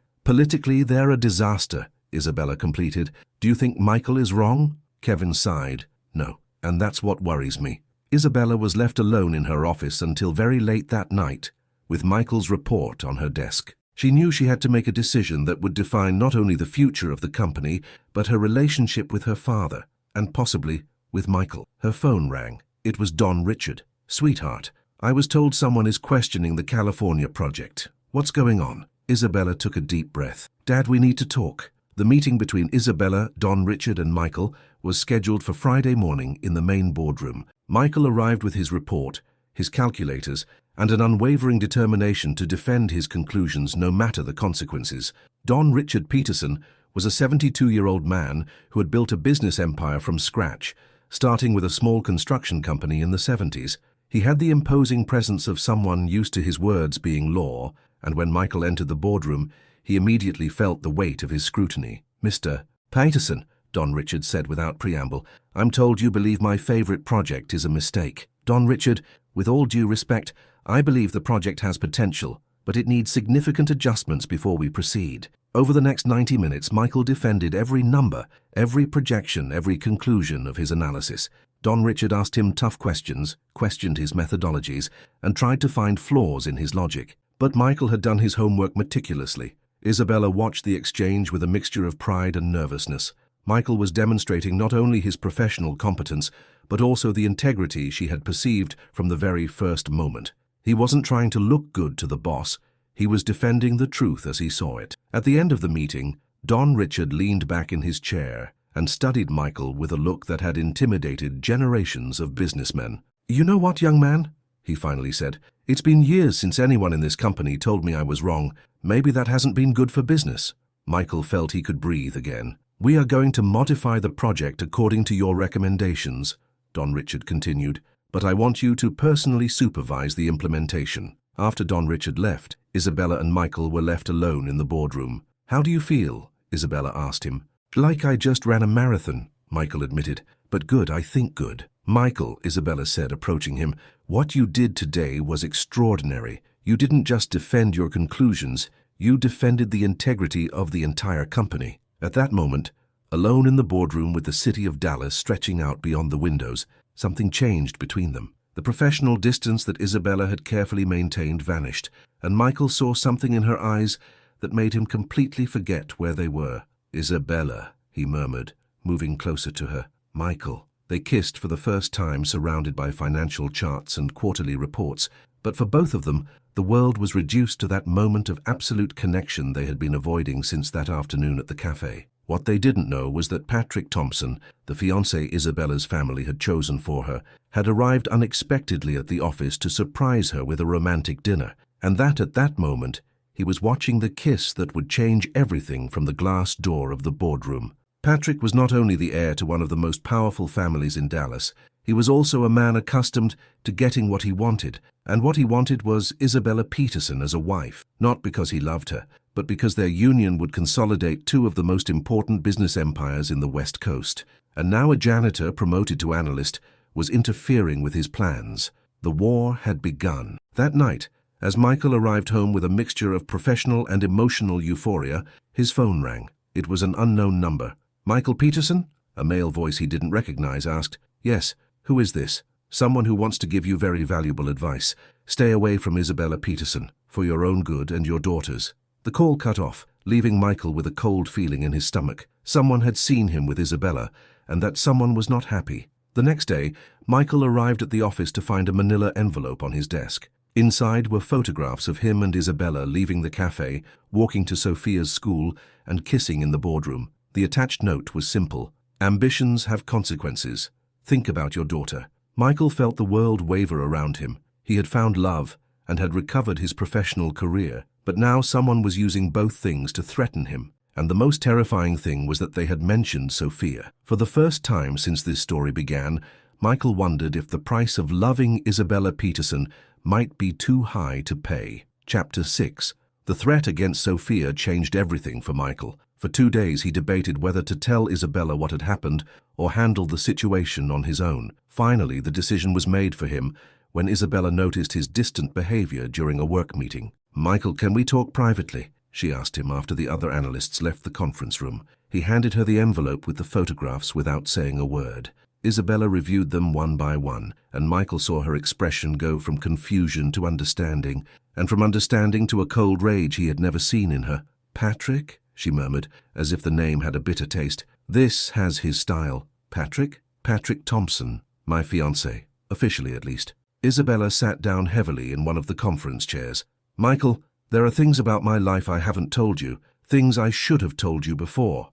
they're a disaster," Isabella completed. "Do you think Michael is wrong?" Kevin sighed. "No, and that's what worries me." Isabella was left alone in her office until very late that night, with Michael's report on her desk. She knew she had to make a decision that would define not only the future of the company, but her relationship with her father, and possibly with Michael. Her phone rang. It was Don Richard. "Sweetheart, I was told someone is questioning the California project. What's going on?" Isabella took a deep breath. "Dad, we need to talk." The meeting between Isabella, Don Richard, and Michael was scheduled for Friday morning in the main boardroom. Michael arrived with his report, his calculators, and an unwavering determination to defend his conclusions no matter the consequences. Don Richard Peterson was a 72-year-old man who had built a business empire from scratch, starting with a small construction company in the 70s. He had the imposing presence of someone used to his words being law, and when Michael entered the boardroom, he immediately felt the weight of his scrutiny. "Mr. Peterson," Don Richard said without preamble, "I'm told you believe my favorite project is a mistake." "Don Richard, with all due respect, I believe the project has potential, but it needs significant adjustments before we proceed." Over the next 90 minutes, Michael defended every number, every projection, every conclusion of his analysis. Don Richard asked him tough questions, questioned his methodologies, and tried to find flaws in his logic. But Michael had done his homework meticulously. Isabella watched the exchange with a mixture of pride and nervousness. Michael was demonstrating not only his professional competence, but also the integrity she had perceived from the very first moment. He wasn't trying to look good to the boss. He was defending the truth as he saw it. At the end of the meeting, Don Richard leaned back in his chair and studied Michael with a look that had intimidated generations of businessmen. "You know what, young man?" he finally said. "It's been years since anyone in this company told me I was wrong. Maybe that hasn't been good for business." Michael felt he could breathe again. "We are going to modify the project according to your recommendations," Don Richard continued, "but I want you to personally supervise the implementation." After Don Richard left, Isabella and Michael were left alone in the boardroom. "How do you feel?" Isabella asked him. "Like I just ran a marathon," Michael admitted. "But good, I think good." "Michael," Isabella said, approaching him, "what you did today was extraordinary. You didn't just defend your conclusions, you defended the integrity of the entire company." At that moment, alone in the boardroom with the city of Dallas stretching out beyond the windows, something changed between them. The professional distance that Isabella had carefully maintained vanished, and Michael saw something in her eyes that made him completely forget where they were. "Isabella," he murmured, moving closer to her. "Michael." They kissed for the first time, surrounded by financial charts and quarterly reports, but for both of them, the world was reduced to that moment of absolute connection they had been avoiding since that afternoon at the cafe. What they didn't know was that Patrick Thompson, the fiancé Isabella's family had chosen for her, had arrived unexpectedly at the office to surprise her with a romantic dinner, and that at that moment he was watching the kiss that would change everything from the glass door of the boardroom. Patrick was not only the heir to one of the most powerful families in Dallas, he was also a man accustomed to getting what he wanted, and what he wanted was Isabella Peterson as a wife, not because he loved her, but because their union would consolidate two of the most important business empires in the West Coast. And now a janitor promoted to analyst was interfering with his plans. The war had begun. That night, as Michael arrived home with a mixture of professional and emotional euphoria, his phone rang. It was an unknown number. "Michael Peterson?" A male voice he didn't recognize asked. "Yes. Who is this?" "Someone who wants to give you very valuable advice. Stay away from Isabella Peterson, for your own good and your daughter's." The call cut off, leaving Michael with a cold feeling in his stomach. Someone had seen him with Isabella, and that someone was not happy. The next day, Michael arrived at the office to find a manila envelope on his desk. Inside were photographs of him and Isabella leaving the cafe, walking to Sophia's school, and kissing in the boardroom. The attached note was simple. "Ambitions have consequences. Think about your daughter." Michael felt the world waver around him. He had found love and had recovered his professional career, but now someone was using both things to threaten him. And the most terrifying thing was that they had mentioned Sophia. For the first time since this story began, Michael wondered if the price of loving Isabella Peterson might be too high to pay. Chapter 6. The threat against Sophia changed everything for Michael. For 2 days he debated whether to tell Isabella what had happened or handle the situation on his own. Finally, the decision was made for him when Isabella noticed his distant behavior during a work meeting. "Michael, can we talk privately?" she asked him after the other analysts left the conference room. He handed her the envelope with the photographs without saying a word. Isabella reviewed them one by one, and Michael saw her expression go from confusion to understanding, and from understanding to a cold rage he had never seen in her. "Patrick?" she murmured, as if the name had a bitter taste. "This has his style." "Patrick?" "Patrick Thompson, my fiancé, officially at least." Isabella sat down heavily in one of the conference chairs. "Michael, there are things about my life I haven't told you, things I should have told you before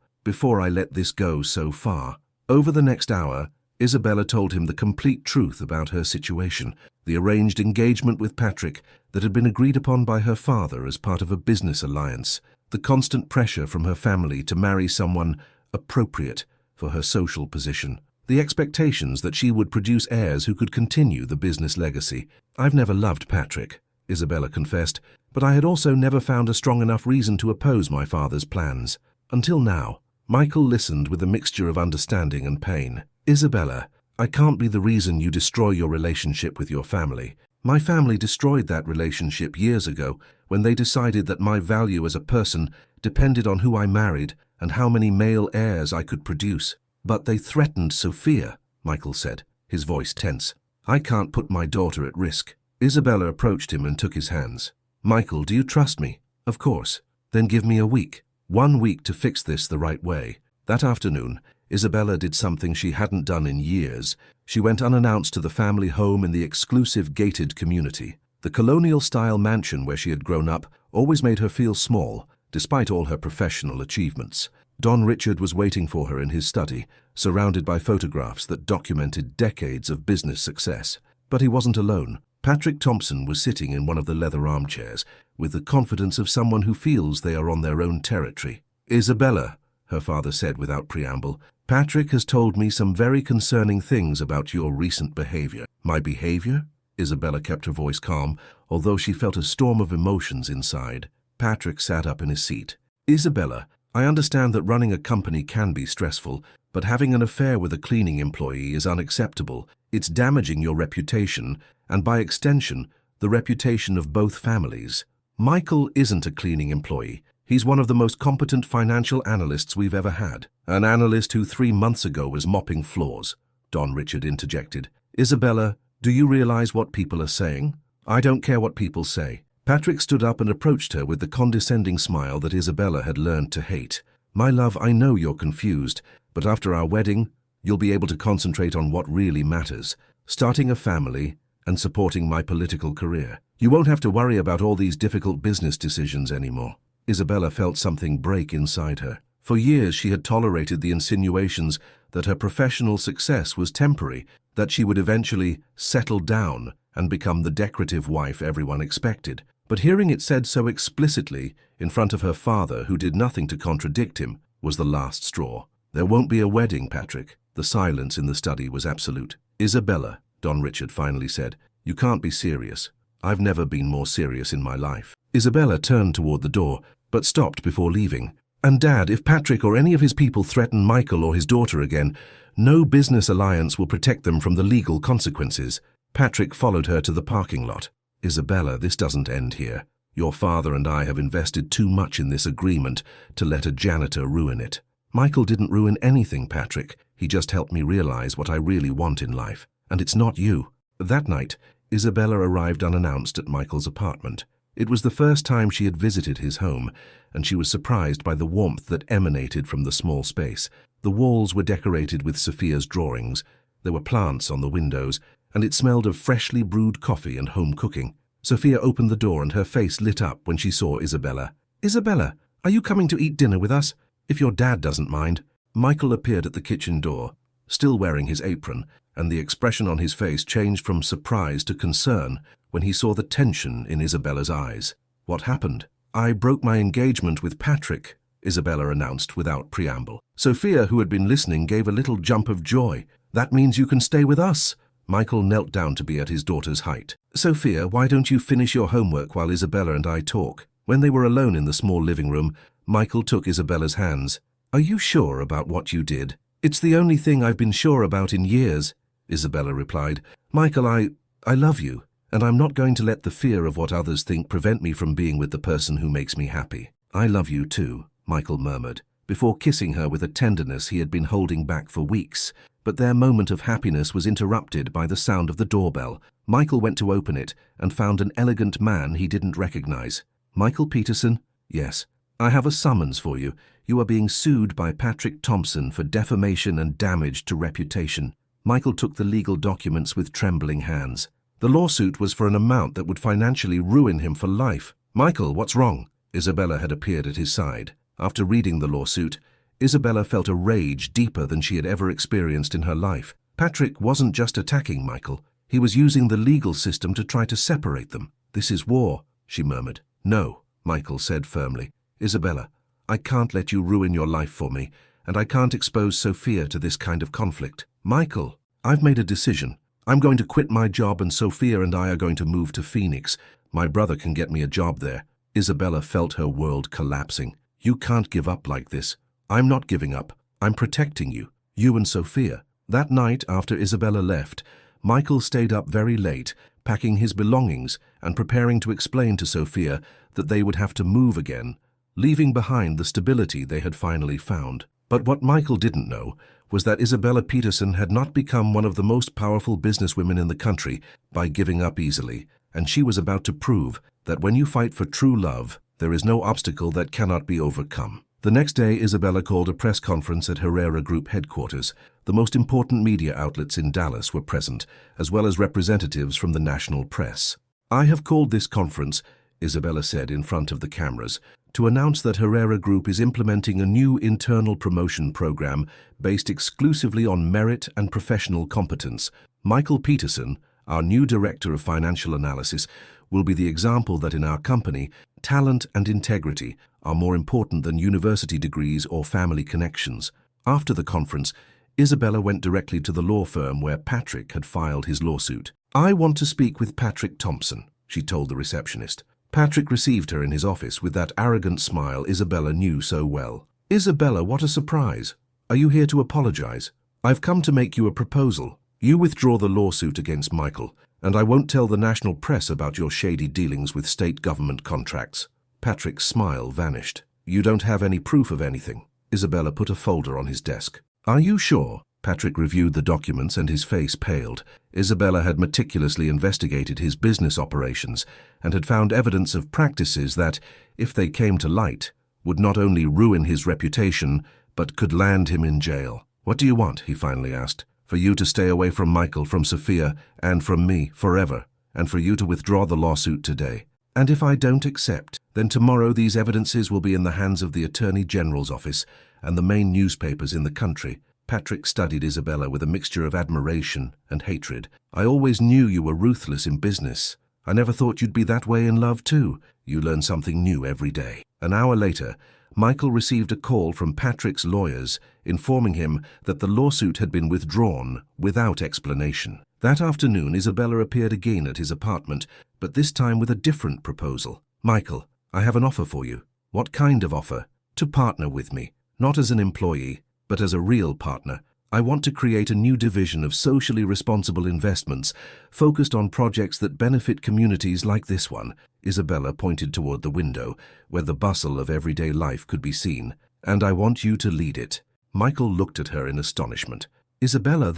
I let this go so far." Over the next hour, Isabella told him the complete truth about her situation, the arranged engagement with Patrick that had been agreed upon by her father as part of a business alliance, the constant pressure from her family to marry someone appropriate for her social position, the expectations that she would produce heirs who could continue the business legacy. "I've never loved Patrick," Isabella confessed, "but I had also never found a strong enough reason to oppose my father's plans. Until now." Michael listened with a mixture of understanding and pain. "Isabella, I can't be the reason you destroy your relationship with your family. My family destroyed that relationship years ago when they decided that my value as a person depended on who I married and how many male heirs I could produce. But they threatened Sophia," Michael said, his voice tense. "I can't put my daughter at risk." Isabella approached him and took his hands. "Michael, do you trust me?" "Of course." "Then give me a week. 1 week to fix this the right way." That afternoon, Isabella did something she hadn't done in years. She went unannounced to the family home in the exclusive gated community. The colonial-style mansion where she had grown up always made her feel small, despite all her professional achievements. Don Richard was waiting for her in his study, surrounded by photographs that documented decades of business success. But he wasn't alone. Patrick Thompson was sitting in one of the leather armchairs, with the confidence of someone who feels they are on their own territory. "Isabella," her father said without preamble, "Patrick has told me some very concerning things about your recent behavior." "My behavior?" Isabella kept her voice calm, although she felt a storm of emotions inside. Patrick sat up in his seat. "Isabella, I understand that running a company can be stressful, but having an affair with a cleaning employee is unacceptable. It's damaging your reputation, and by extension, the reputation of both families." "Michael isn't a cleaning employee. He's one of the most competent financial analysts we've ever had. An analyst who 3 months ago was mopping floors," Don Richard interjected. "Isabella, do you realize what people are saying?" "I don't care what people say." Patrick stood up and approached her with the condescending smile that Isabella had learned to hate. "My love, I know you're confused, but after our wedding, you'll be able to concentrate on what really matters, starting a family and supporting my political career. You won't have to worry about all these difficult business decisions anymore." Isabella felt something break inside her. For years she had tolerated the insinuations that her professional success was temporary, that she would eventually settle down and become the decorative wife everyone expected. But hearing it said so explicitly in front of her father, who did nothing to contradict him, was the last straw. "There won't be a wedding, Patrick." The silence in the study was absolute. "Isabella," Don Richard finally said, "you can't be serious. I've never been more serious in my life." Isabella turned toward the door, but stopped before leaving. "And Dad, if Patrick or any of his people threaten Michael or his daughter again, no business alliance will protect them from the legal consequences." Patrick followed her to the parking lot. "Isabella, this doesn't end here. Your father and I have invested too much in this agreement to let a janitor ruin it." "Michael didn't ruin anything, Patrick. He just helped me realize what I really want in life. And it's not you." That night, Isabella arrived unannounced at Michael's apartment. It was the first time she had visited his home, and she was surprised by the warmth that emanated from the small space. The walls were decorated with Sophia's drawings, there were plants on the windows, and it smelled of freshly brewed coffee and home cooking. Sophia opened the door and her face lit up when she saw Isabella. "Isabella, are you coming to eat dinner with us? If your dad doesn't mind." Michael appeared at the kitchen door, still wearing his apron, and the expression on his face changed from surprise to concern when he saw the tension in Isabella's eyes. "What happened?" "I broke my engagement with Patrick," Isabella announced without preamble. Sophia, who had been listening, gave a little jump of joy. That means you can stay with us. Michael knelt down to be at his daughter's height. Sophia, why don't you finish your homework while Isabella and I talk? When they were alone in the small living room, Michael took Isabella's hands. Are you sure about what you did? It's the only thing I've been sure about in years, Isabella replied. Michael, I love you, and I'm not going to let the fear of what others think prevent me from being with the person who makes me happy. I love you too, Michael murmured, before kissing her with a tenderness he had been holding back for weeks. But their moment of happiness was interrupted by the sound of the doorbell. Michael went to open it and found an elegant man he didn't recognize. Michael Peterson? Yes. I have a summons for you. You are being sued by Patrick Thompson for defamation and damage to reputation. Michael took the legal documents with trembling hands. The lawsuit was for an amount that would financially ruin him for life. Michael, what's wrong? Isabella had appeared at his side. After reading the lawsuit, Isabella felt a rage deeper than she had ever experienced in her life. Patrick wasn't just attacking Michael. He was using the legal system to try to separate them. This is war, she murmured. No, Michael said firmly. Isabella, I can't let you ruin your life for me, and I can't expose Sophia to this kind of conflict. Michael, I've made a decision. I'm going to quit my job and Sophia and I are going to move to Phoenix. My brother can get me a job there. Isabella felt her world collapsing. You can't give up like this. I'm not giving up. I'm protecting you. You and Sophia. That night, after Isabella left, Michael stayed up very late, packing his belongings and preparing to explain to Sophia that they would have to move again, leaving behind the stability they had finally found. But what Michael didn't know was that Isabella Peterson had not become one of the most powerful businesswomen in the country by giving up easily, and she was about to prove that when you fight for true love, there is no obstacle that cannot be overcome. The next day, Isabella called a press conference at Herrera Group headquarters. The most important media outlets in Dallas were present, as well as representatives from the national press. I have called this conference, Isabella said in front of the cameras, to announce that Herrera Group is implementing a new internal promotion program based exclusively on merit and professional competence. Michael Peterson, our new Director of Financial Analysis, will be the example that in our company, talent and integrity are more important than university degrees or family connections. After the conference, Isabella went directly to the law firm where Patrick had filed his lawsuit. I want to speak with Patrick Thompson, she told the receptionist. Patrick received her in his office with that arrogant smile Isabella knew so well. Isabella, what a surprise. Are you here to apologize? I've come to make you a proposal. You withdraw the lawsuit against Michael, and I won't tell the national press about your shady dealings with state government contracts. Patrick's smile vanished. You don't have any proof of anything. Isabella put a folder on his desk. Are you sure? Patrick reviewed the documents and his face paled. Isabella had meticulously investigated his business operations and had found evidence of practices that, if they came to light, would not only ruin his reputation, but could land him in jail. What do you want? He finally asked. For you to stay away from Michael, from Sophia, and from me forever, and for you to withdraw the lawsuit today. And if I don't accept, then tomorrow these evidences will be in the hands of the Attorney General's office and the main newspapers in the country. Patrick studied Isabella with a mixture of admiration and hatred. I always knew you were ruthless in business. I never thought you'd be that way in love too. You learn something new every day. An hour later, Michael received a call from Patrick's lawyers informing him that the lawsuit had been withdrawn without explanation. That afternoon, Isabella appeared again at his apartment, but this time with a different proposal. Michael, I have an offer for you. What kind of offer? To partner with me, not as an employee, but as a real partner. I want to create a new division of socially responsible investments focused on projects that benefit communities like this one. Isabella pointed toward the window, where the bustle of everyday life could be seen. And I want you to lead it. Michael looked at her in astonishment. Isabella,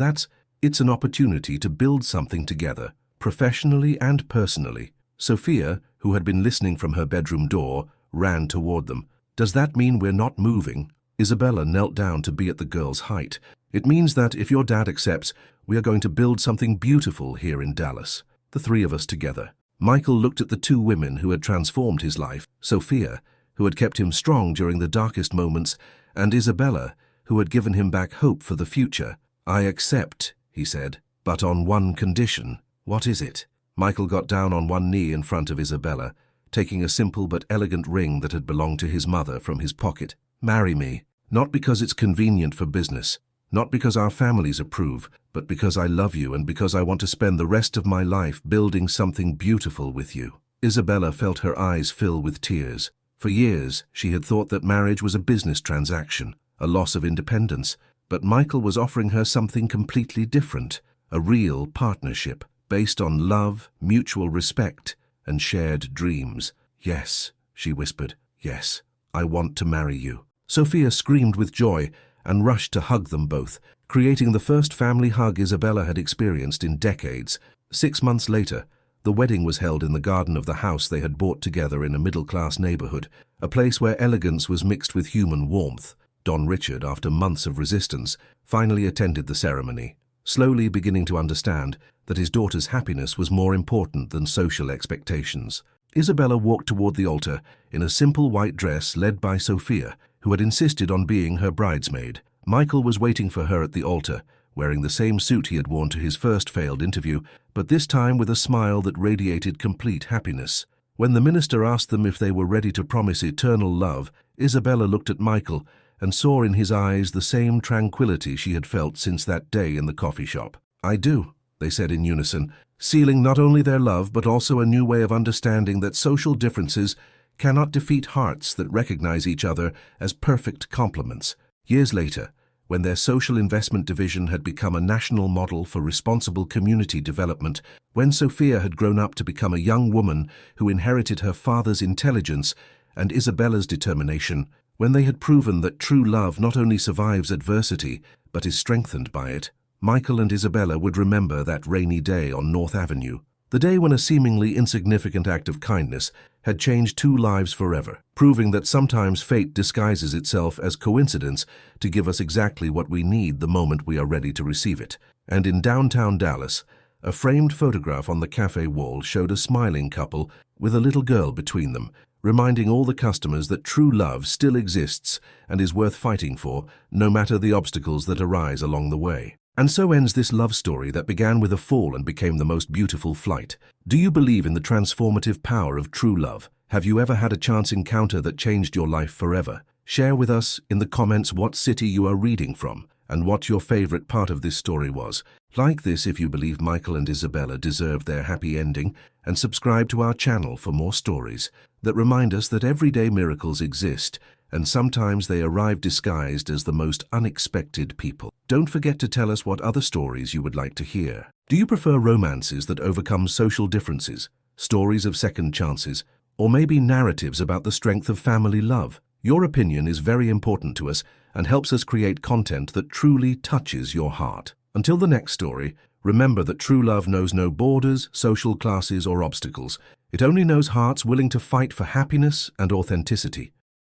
it's an opportunity to build something together, professionally and personally. Sophia, who had been listening from her bedroom door, ran toward them. Does that mean we're not moving? Isabella knelt down to be at the girl's height. It means that if your dad accepts, we are going to build something beautiful here in Dallas. The three of us together. Michael looked at the two women who had transformed his life, Sophia, who had kept him strong during the darkest moments, and Isabella, who had given him back hope for the future. I accept, he said, but on one condition. What is it? Michael got down on one knee in front of Isabella, taking a simple but elegant ring that had belonged to his mother from his pocket. Marry me, not because it's convenient for business, Not because our families approve, but because I love you and because I want to spend the rest of my life building something beautiful with you." Isabella felt her eyes fill with tears. For years, she had thought that marriage was a business transaction, a loss of independence, but Michael was offering her something completely different, a real partnership, based on love, mutual respect, and shared dreams. "Yes," she whispered, "yes, I want to marry you." Sophia screamed with joy and rushed to hug them both, creating the first family hug Isabella had experienced in decades. 6 months later, the wedding was held in the garden of the house they had bought together in a middle-class neighborhood, a place where elegance was mixed with human warmth. Don Richard, after months of resistance, finally attended the ceremony, slowly beginning to understand that his daughter's happiness was more important than social expectations. Isabella walked toward the altar in a simple white dress led by Sophia, who had insisted on being her bridesmaid. Michael was waiting for her at the altar, wearing the same suit he had worn to his first failed interview, but this time with a smile that radiated complete happiness. When the minister asked them if they were ready to promise eternal love, Isabella looked at Michael and saw in his eyes the same tranquility she had felt since that day in the coffee shop. "I do," they said in unison, sealing not only their love but also a new way of understanding that social differences cannot defeat hearts that recognize each other as perfect complements. Years later, when their social investment division had become a national model for responsible community development, when Sophia had grown up to become a young woman who inherited her father's intelligence and Isabella's determination, when they had proven that true love not only survives adversity but is strengthened by it, Michael and Isabella would remember that rainy day on North Avenue, the day when a seemingly insignificant act of kindness had changed 2 lives forever, proving that sometimes fate disguises itself as coincidence to give us exactly what we need the moment we are ready to receive it. And in downtown Dallas, a framed photograph on the cafe wall showed a smiling couple with a little girl between them, reminding all the customers that true love still exists and is worth fighting for, no matter the obstacles that arise along the way. And so ends this love story that began with a fall and became the most beautiful flight. Do you believe in the transformative power of true love? Have you ever had a chance encounter that changed your life forever? Share with us in the comments what city you are reading from and what your favorite part of this story was. Like this if you believe Michael and Isabella deserve their happy ending, and subscribe to our channel for more stories that remind us that everyday miracles exist, and sometimes they arrive disguised as the most unexpected people. Don't forget to tell us what other stories you would like to hear. Do you prefer romances that overcome social differences, stories of second chances, or maybe narratives about the strength of family love? Your opinion is very important to us and helps us create content that truly touches your heart. Until the next story, remember that true love knows no borders, social classes, or obstacles. It only knows hearts willing to fight for happiness and authenticity.